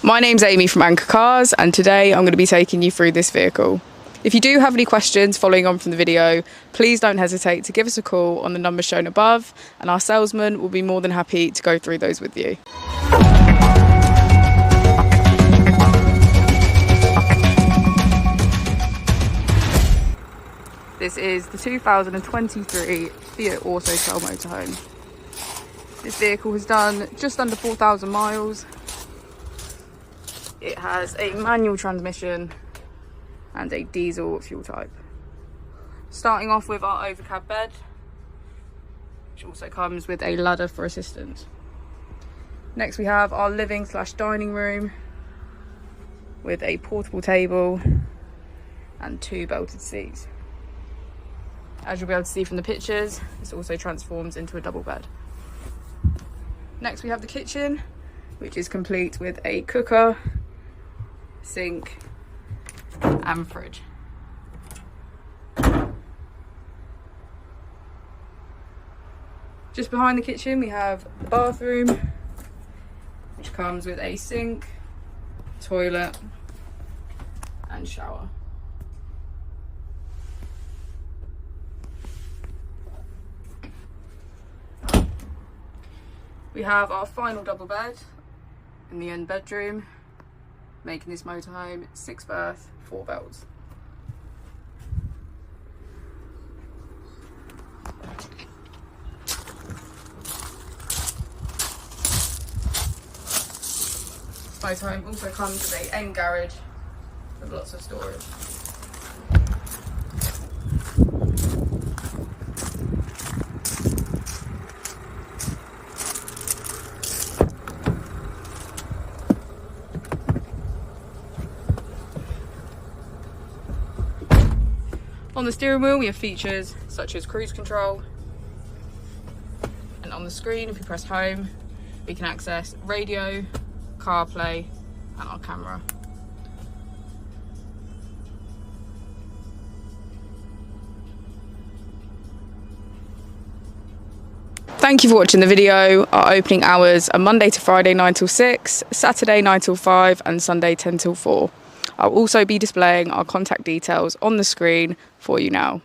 My name's Amy from Anchor Cars, and today I'm going to be taking you through this vehicle. If you do have any questions following on from the video, please don't hesitate to give us a call on the number shown above, and our salesman will be more than happy to go through those with you. This is the 2023 Fiat AutoTrail motorhome. This vehicle has done just under 4,000 miles. It has a manual transmission and a diesel fuel type. Starting off with our overcab bed, which also comes with a ladder for assistance. Next we have our living/dining room with a portable table and 2 belted seats. As you'll be able to see from the pictures, this also transforms into a double bed. Next we have the kitchen, which is complete with a cooker, sink and fridge. Just behind the kitchen we have the bathroom, which comes with a sink, toilet and shower. We have our final double bed in the end bedroom, making this motorhome 6 berth, 4 belts. This motorhome also comes with an end garage with lots of storage. On the steering wheel we have features such as cruise control, and on the screen if we press home we can access radio, CarPlay and our camera. Thank you for watching the video. Our opening hours are Monday to Friday 9 till 6, Saturday 9 till 5 and Sunday 10 till 4. I'll also be displaying our contact details on the screen for you now.